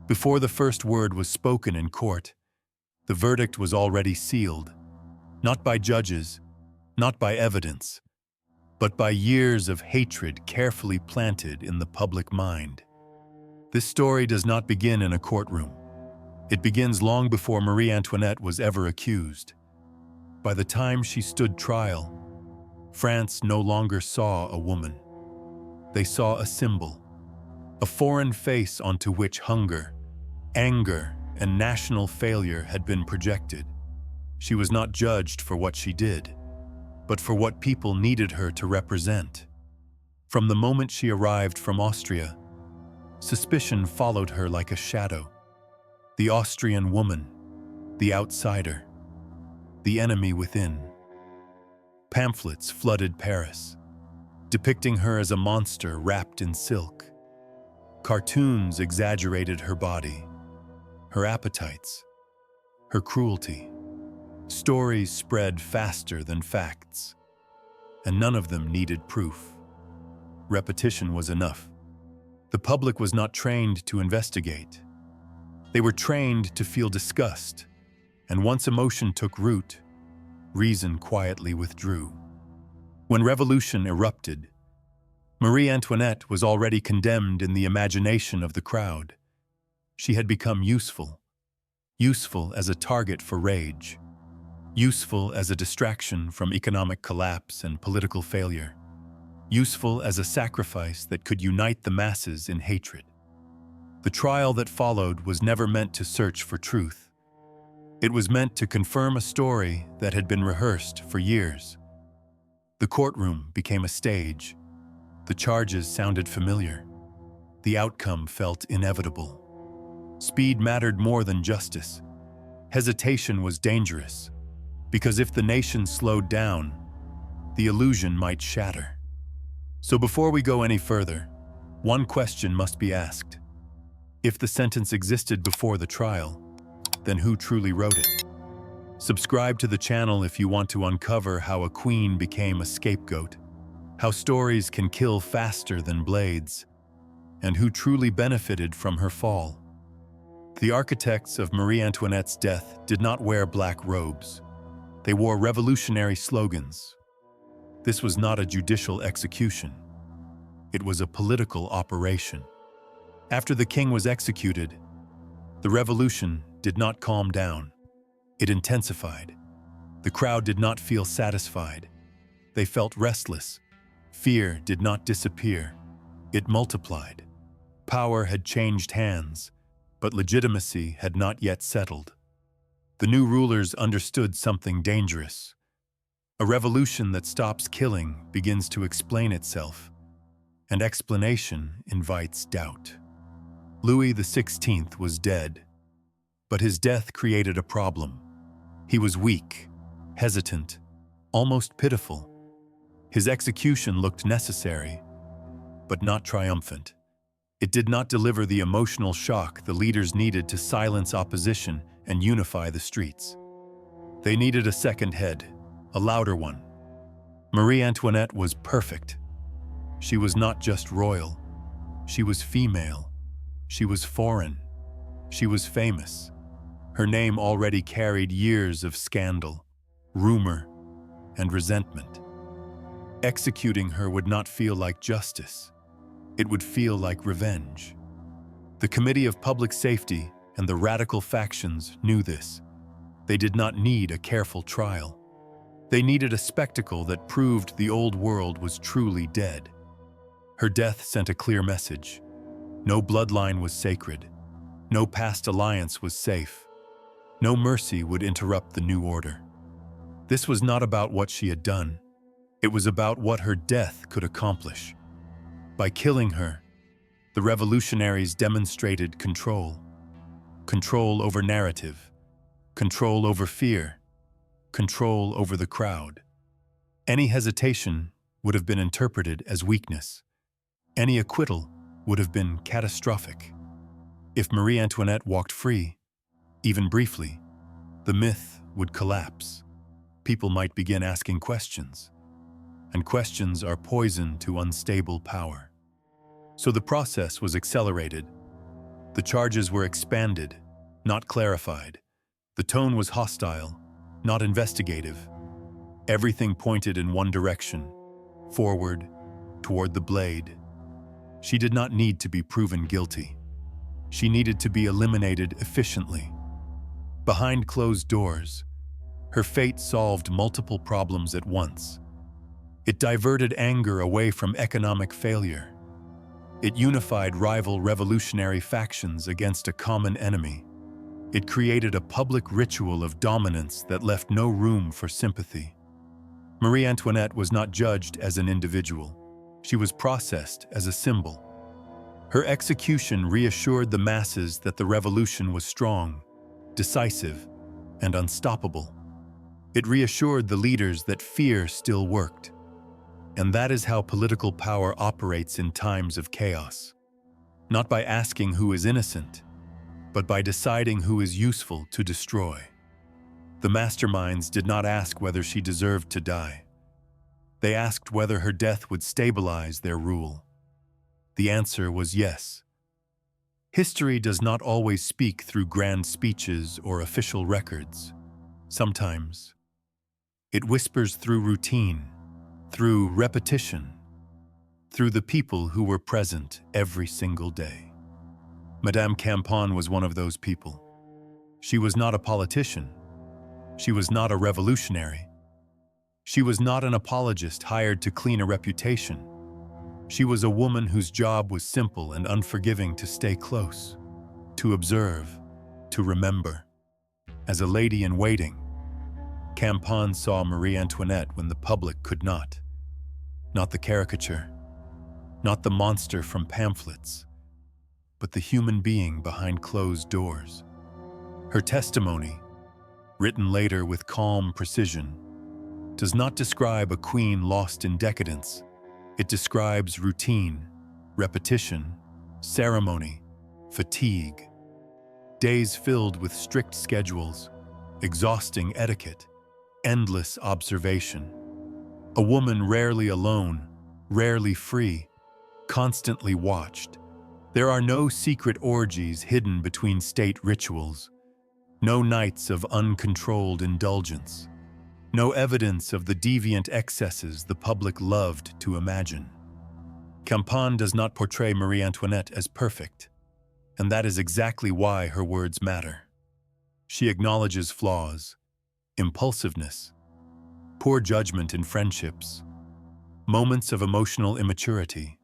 Before the first word was spoken in court, the verdict was already sealed, not by judges, not by evidence, but by years of hatred carefully planted in the public mind. This story does not begin in a courtroom. It begins long before Marie Antoinette was ever accused. By the time she stood trial, France no longer saw a woman. They saw a symbol, a foreign face onto which hunger, anger, and national failure had been projected. She was not judged for what she did, but for what people needed her to represent. From the moment she arrived from Austria, suspicion followed her like a shadow. The Austrian woman, the outsider, the enemy within. Pamphlets flooded Paris, depicting her as a monster wrapped in silk. Cartoons exaggerated her body, her appetites, her cruelty. Stories spread faster than facts, and none of them needed proof. Repetition was enough. The public was not trained to investigate. They were trained to feel disgust, and once emotion took root, reason quietly withdrew. When revolution erupted, Marie Antoinette was already condemned in the imagination of the crowd. She had become useful as a target for rage, useful as a distraction from economic collapse and political failure, useful as a sacrifice that could unite the masses in hatred. The trial that followed was never meant to search for truth. It was meant to confirm a story that had been rehearsed for years. The courtroom became a stage. The charges sounded familiar. The outcome felt inevitable. Speed mattered more than justice. Hesitation was dangerous, because if the nation slowed down, the illusion might shatter. So before we go any further, one question must be asked. If the sentence existed before the trial, then who truly wrote it? Subscribe to the channel if you want to uncover how a queen became a scapegoat, how stories can kill faster than blades, and who truly benefited from her fall. The architects of Marie Antoinette's death did not wear black robes. They wore revolutionary slogans. This was not a judicial execution. It was a political operation. After the king was executed, the revolution did not calm down. It intensified. The crowd did not feel satisfied. They felt restless. Fear did not disappear. It multiplied. Power had changed hands, but legitimacy had not yet settled. The new rulers understood something dangerous. A revolution that stops killing begins to explain itself, and explanation invites doubt. Louis XVI was dead, but his death created a problem. He was weak, hesitant, almost pitiful. His execution looked necessary, but not triumphant. It did not deliver the emotional shock the leaders needed to silence opposition and unify the streets. They needed a second head, a louder one. Marie Antoinette was perfect. She was not just royal. She was female. She was foreign. She was famous. Her name already carried years of scandal, rumor, and resentment. Executing her would not feel like justice. It would feel like revenge. The Committee of Public Safety and the radical factions knew this. They did not need a careful trial. They needed a spectacle that proved the old world was truly dead. Her death sent a clear message. No bloodline was sacred. No past alliance was safe. No mercy would interrupt the new order. This was not about what she had done. It was about what her death could accomplish. By killing her, the revolutionaries demonstrated control. Control over narrative, control over fear, control over the crowd. Any hesitation would have been interpreted as weakness. Any acquittal would have been catastrophic. If Marie Antoinette walked free, even briefly, the myth would collapse. People might begin asking questions, and questions are poison to unstable power. So the process was accelerated. The charges were expanded, not clarified. The tone was hostile, not investigative. Everything pointed in one direction, forward, toward the blade. She did not need to be proven guilty. She needed to be eliminated efficiently. Behind closed doors, her fate solved multiple problems at once. It diverted anger away from economic failure. It unified rival revolutionary factions against a common enemy. It created a public ritual of dominance that left no room for sympathy. Marie Antoinette was not judged as an individual. She was processed as a symbol. Her execution reassured the masses that the revolution was strong, decisive, and unstoppable. It reassured the leaders that fear still worked. And that is how political power operates in times of chaos. Not by asking who is innocent, but by deciding who is useful to destroy. The masterminds did not ask whether she deserved to die. They asked whether her death would stabilize their rule. The answer was yes. History does not always speak through grand speeches or official records. Sometimes, it whispers through routine, through repetition, through the people who were present every single day. Madame Campan was one of those people. She was not a politician. She was not a revolutionary. She was not an apologist hired to clean a reputation. She was a woman whose job was simple and unforgiving: to stay close, to observe, to remember. As a lady in waiting, Campan saw Marie Antoinette when the public could not. Not the caricature, not the monster from pamphlets, but the human being behind closed doors. Her testimony, written later with calm precision, does not describe a queen lost in decadence. It describes routine, repetition, ceremony, fatigue. Days filled with strict schedules, exhausting etiquette, endless observation. A woman rarely alone, rarely free, constantly watched. There are no secret orgies hidden between state rituals, no nights of uncontrolled indulgence, no evidence of the deviant excesses the public loved to imagine. Campan does not portray Marie Antoinette as perfect, and that is exactly why her words matter. She acknowledges flaws, impulsiveness, poor judgment in friendships, moments of emotional immaturity,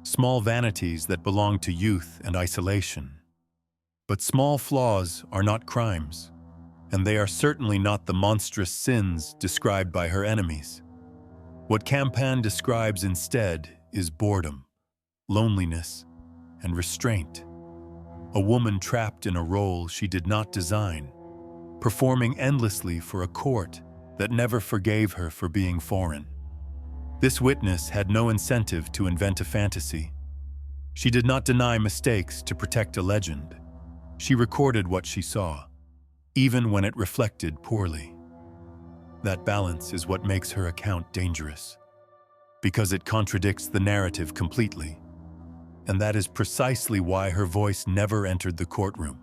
small vanities that belong to youth and isolation. But small flaws are not crimes, and they are certainly not the monstrous sins described by her enemies. What Campan describes instead is boredom, loneliness, and restraint. A woman trapped in a role she did not design, performing endlessly for a court that never forgave her for being foreign. This witness had no incentive to invent a fantasy. She did not deny mistakes to protect a legend. She recorded what she saw, even when it reflected poorly. That balance is what makes her account dangerous, because it contradicts the narrative completely. And that is precisely why her voice never entered the courtroom.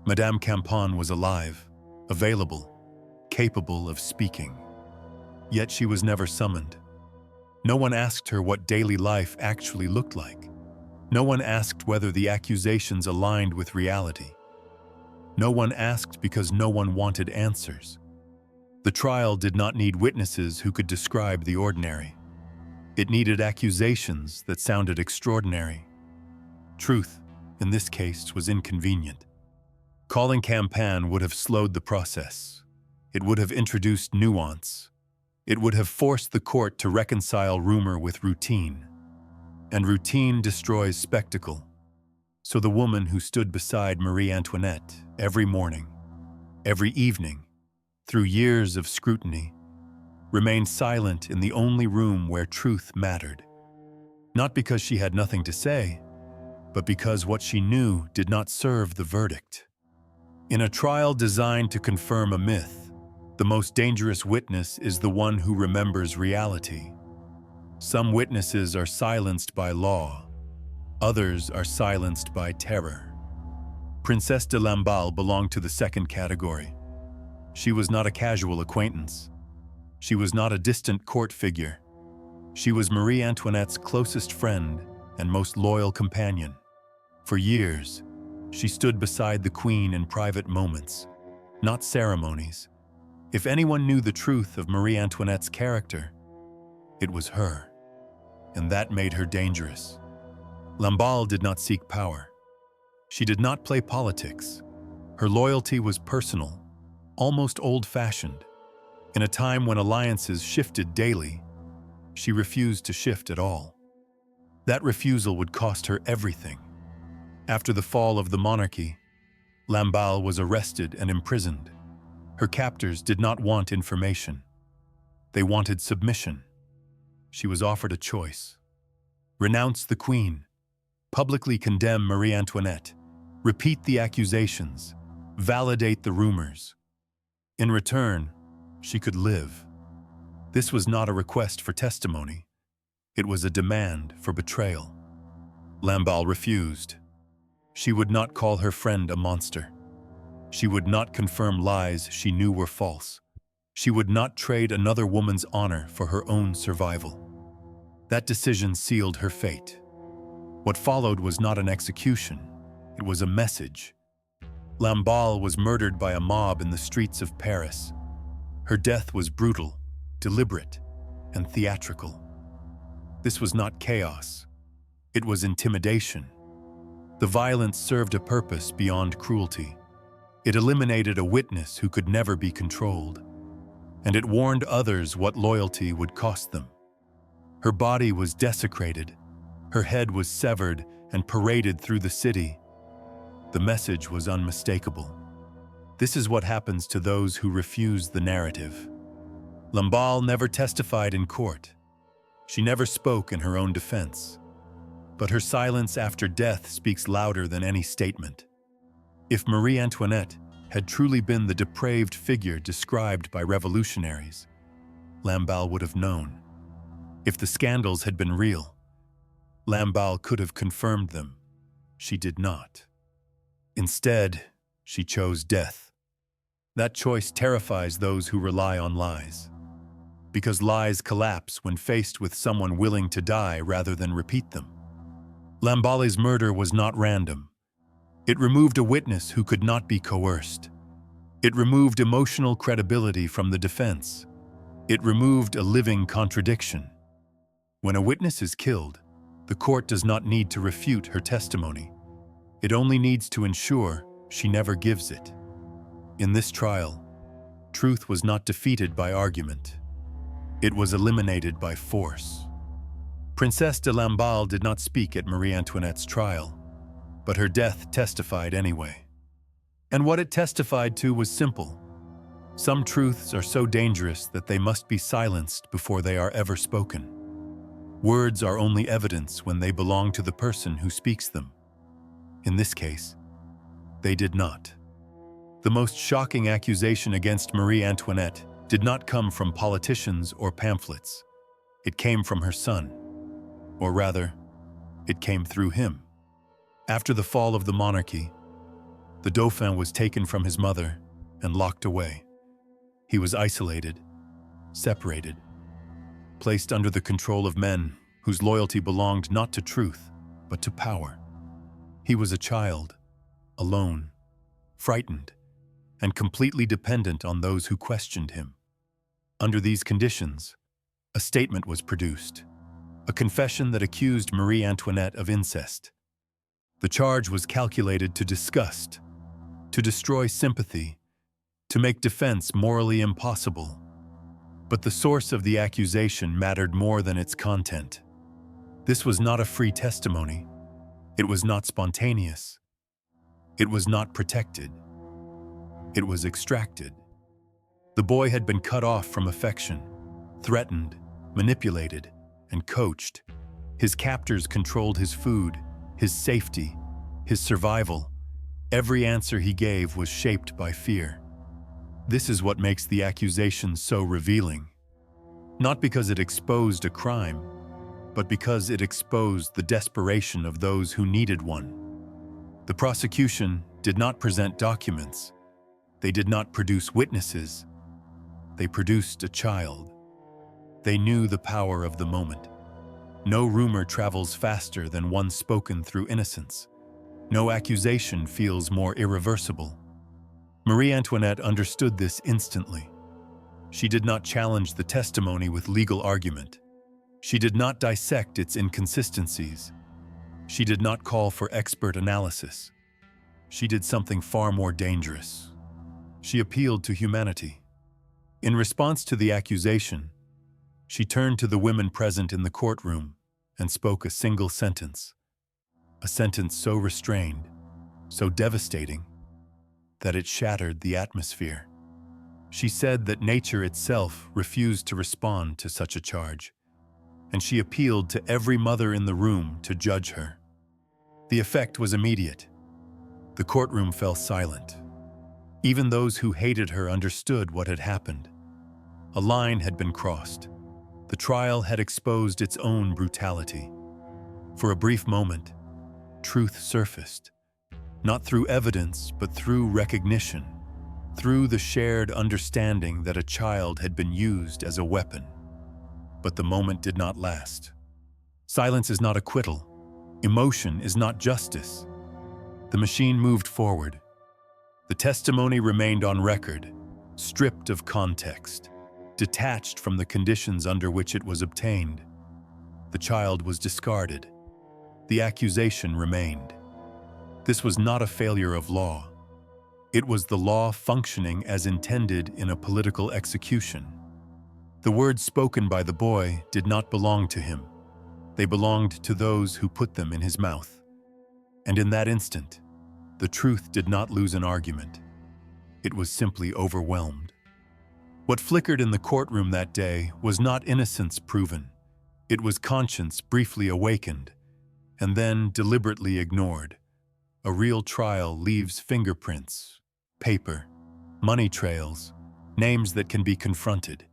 Madame Campan was alive, available, capable of speaking. Yet she was never summoned. No one asked her what daily life actually looked like. No one asked whether the accusations aligned with reality. No one asked because no one wanted answers. The trial did not need witnesses who could describe the ordinary. It needed accusations that sounded extraordinary. Truth, in this case, was inconvenient. Calling Campan would have slowed the process. It would have introduced nuance. It would have forced the court to reconcile rumor with routine. And routine destroys spectacle. So the woman who stood beside Marie Antoinette every morning, every evening, through years of scrutiny, remained silent in the only room where truth mattered. Not because she had nothing to say, but because what she knew did not serve the verdict. In a trial designed to confirm a myth, the most dangerous witness is the one who remembers reality. Some witnesses are silenced by law. Others are silenced by terror. Princess de Lamballe belonged to the second category. She was not a casual acquaintance. She was not a distant court figure. She was Marie Antoinette's closest friend and most loyal companion. For years, she stood beside the Queen in private moments, not ceremonies. If anyone knew the truth of Marie Antoinette's character, it was her, and that made her dangerous. Lamballe did not seek power. She did not play politics. Her loyalty was personal, almost old-fashioned. In a time when alliances shifted daily, she refused to shift at all. That refusal would cost her everything. After the fall of the monarchy, Lamballe was arrested and imprisoned. Her captors did not want information. They wanted submission. She was offered a choice: renounce the Queen, publicly condemn Marie Antoinette, repeat the accusations, validate the rumors. In return, she could live. This was not a request for testimony. It was a demand for betrayal. Lamballe refused. She would not call her friend a monster. She would not confirm lies she knew were false. She would not trade another woman's honor for her own survival. That decision sealed her fate. What followed was not an execution. It was a message. Lamballe was murdered by a mob in the streets of Paris. Her death was brutal, deliberate, and theatrical. This was not chaos. It was intimidation. The violence served a purpose beyond cruelty. It eliminated a witness who could never be controlled, and it warned others what loyalty would cost them. Her body was desecrated. Her head was severed and paraded through the city. The message was unmistakable. This is what happens to those who refuse the narrative. Lamballe never testified in court. She never spoke in her own defense. But her silence after death speaks louder than any statement. If Marie Antoinette had truly been the depraved figure described by revolutionaries, Lamballe would have known. If the scandals had been real, Lamballe could have confirmed them. She did not. Instead, she chose death. That choice terrifies those who rely on lies, because lies collapse when faced with someone willing to die rather than repeat them. Lamballe's murder was not random. It removed a witness who could not be coerced. It removed emotional credibility from the defense. It removed a living contradiction. When a witness is killed, the court does not need to refute her testimony. It only needs to ensure she never gives it. In this trial, truth was not defeated by argument. It was eliminated by force. Princess de Lamballe did not speak at Marie Antoinette's trial, but her death testified anyway. And what it testified to was simple. Some truths are so dangerous that they must be silenced before they are ever spoken. Words are only evidence when they belong to the person who speaks them. In this case, they did not. The most shocking accusation against Marie Antoinette did not come from politicians or pamphlets. It came from her son. Or rather, it came through him. After the fall of the monarchy, the Dauphin was taken from his mother and locked away. He was isolated, separated, placed under the control of men whose loyalty belonged not to truth, but to power. He was a child, alone, frightened, and completely dependent on those who questioned him. Under these conditions, a statement was produced, a confession that accused Marie Antoinette of incest. The charge was calculated to disgust, to destroy sympathy, to make defense morally impossible. But the source of the accusation mattered more than its content. This was not a free testimony. It was not spontaneous. It was not protected. It was extracted. The boy had been cut off from affection, threatened, manipulated, and coached. His captors controlled his food, his safety, his survival. Every answer he gave was shaped by fear. This is what makes the accusation so revealing. Not because it exposed a crime, but because it exposed the desperation of those who needed one. The prosecution did not present documents. They did not produce witnesses. They produced a child. They knew the power of the moment. No rumor travels faster than one spoken through innocence. No accusation feels more irreversible. Marie Antoinette understood this instantly. She did not challenge the testimony with legal argument. She did not dissect its inconsistencies. She did not call for expert analysis. She did something far more dangerous. She appealed to humanity. In response to the accusation, she turned to the women present in the courtroom and spoke a single sentence. A sentence so restrained, so devastating, that it shattered the atmosphere. She said that nature itself refused to respond to such a charge, and she appealed to every mother in the room to judge her. The effect was immediate. The courtroom fell silent. Even those who hated her understood what had happened. A line had been crossed. The trial had exposed its own brutality. For a brief moment, truth surfaced, not through evidence, but through recognition, through the shared understanding that a child had been used as a weapon. But the moment did not last. Silence is not acquittal. Emotion is not justice. The machine moved forward. The testimony remained on record, stripped of context, detached from the conditions under which it was obtained. The child was discarded. The accusation remained. This was not a failure of law. It was the law functioning as intended in a political execution. The words spoken by the boy did not belong to him. They belonged to those who put them in his mouth. And in that instant, the truth did not lose an argument. It was simply overwhelmed. What flickered in the courtroom that day was not innocence proven. It was conscience briefly awakened, and then deliberately ignored. A real trial leaves fingerprints, paper, money trails, names that can be confronted.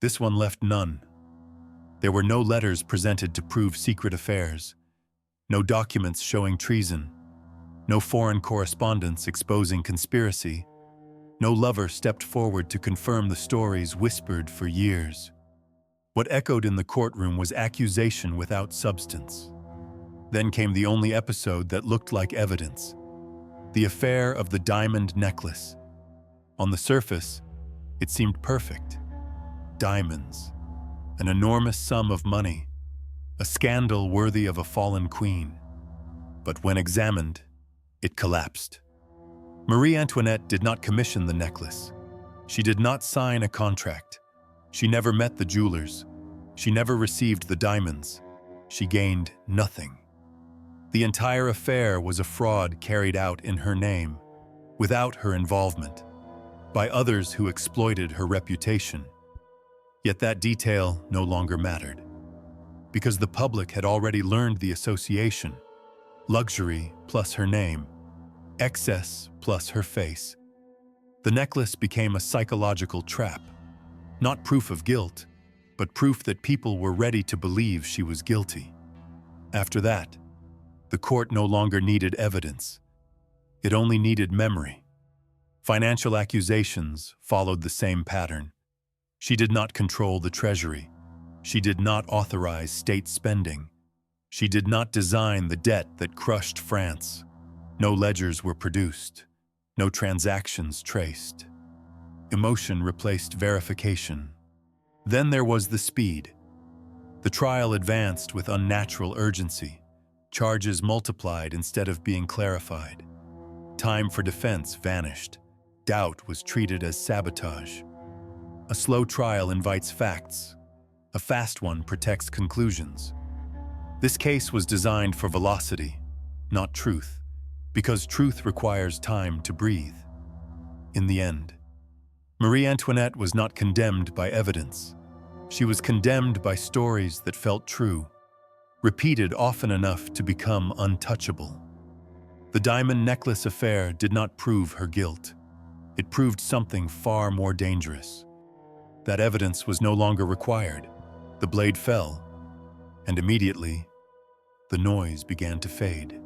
This one left none. There were no letters presented to prove secret affairs, no documents showing treason, no foreign correspondence exposing conspiracy. No lover stepped forward to confirm the stories whispered for years. What echoed in the courtroom was accusation without substance. Then came the only episode that looked like evidence: the affair of the diamond necklace. On the surface, it seemed perfect. Diamonds, an enormous sum of money, a scandal worthy of a fallen queen. But when examined, it collapsed. Marie Antoinette did not commission the necklace. She did not sign a contract. She never met the jewelers. She never received the diamonds. She gained nothing. The entire affair was a fraud carried out in her name, without her involvement, by others who exploited her reputation. Yet that detail no longer mattered, because the public had already learned the association: luxury plus her name, excess plus her face. The necklace became a psychological trap, not proof of guilt, but proof that people were ready to believe she was guilty. After that, the court no longer needed evidence. It only needed memory. Financial accusations followed the same pattern. She did not control the treasury. She did not authorize state spending. She did not design the debt that crushed France. No ledgers were produced. No transactions traced. Emotion replaced verification. Then there was the speed. The trial advanced with unnatural urgency. Charges multiplied instead of being clarified. Time for defense vanished. Doubt was treated as sabotage. A slow trial invites facts. A fast one protects conclusions. This case was designed for velocity, not truth, because truth requires time to breathe. In the end, Marie Antoinette was not condemned by evidence. She was condemned by stories that felt true, repeated often enough to become untouchable. The diamond necklace affair did not prove her guilt. It proved something far more dangerous. That evidence was no longer required. The blade fell, And immediately, the noise began to fade.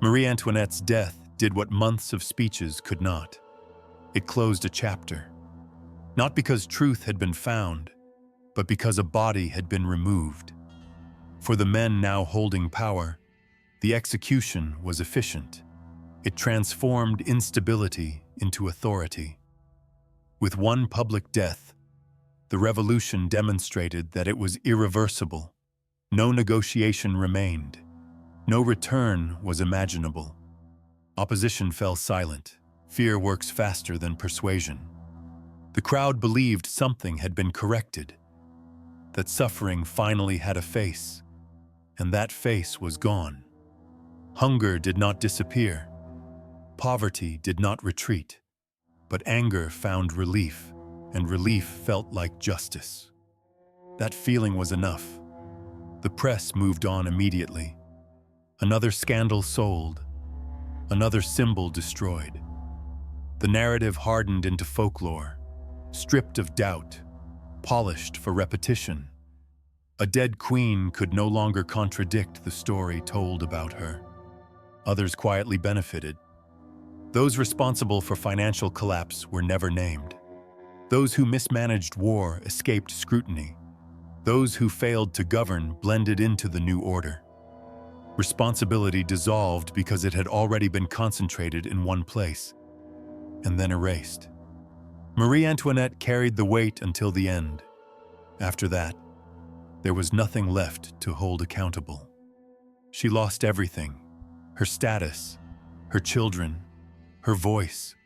Marie Antoinette's death did what months of speeches could not. It closed a chapter. Not because truth had been found, but because a body had been removed. For the men now holding power, the execution was efficient. It transformed instability into authority. With one public death, the revolution demonstrated that it was irreversible. No negotiation remained. No return was imaginable. Opposition fell silent. Fear works faster than persuasion. The crowd believed something had been corrected, that suffering finally had a face, and that face was gone. Hunger did not disappear. Poverty did not retreat. But anger found relief, and relief felt like justice. That feeling was enough. The press moved on immediately. Another scandal sold, another symbol destroyed. The narrative hardened into folklore, stripped of doubt, polished for repetition. A dead queen could no longer contradict the story told about her. Others quietly benefited. Those responsible for financial collapse were never named. Those who mismanaged war escaped scrutiny. Those who failed to govern blended into the new order. Responsibility dissolved because it had already been concentrated in one place, and then erased. Marie Antoinette carried the weight until the end. After that, there was nothing left to hold accountable. She lost everything: her status, her children, her voice,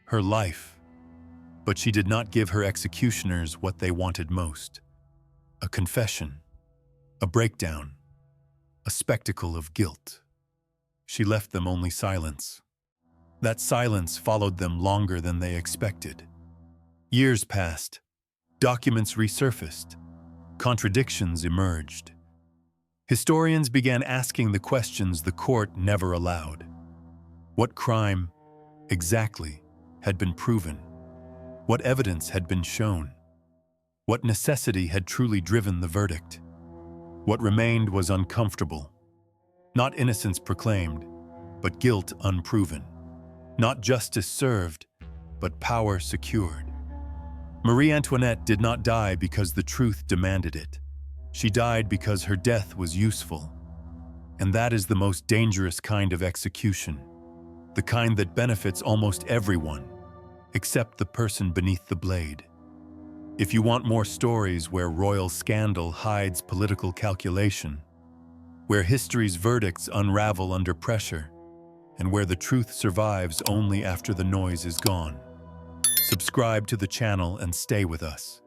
her life. But she did not give her executioners what they wanted most: a confession, a breakdown, a spectacle of guilt. She left them only silence. That silence followed them longer than they expected. Years passed, documents resurfaced, contradictions emerged. Historians began asking the questions the court never allowed. What crime, exactly, had been proven? What evidence had been shown? What necessity had truly driven the verdict? What remained was uncomfortable. Not innocence proclaimed, but guilt unproven. Not justice served, but power secured. Marie Antoinette did not die because the truth demanded it. She died because her death was useful. And that is the most dangerous kind of execution, the kind that benefits almost everyone, except the person beneath the blade. If you want more stories where royal scandal hides political calculation, where history's verdicts unravel under pressure, and where the truth survives only after the noise is gone, subscribe to the channel and stay with us.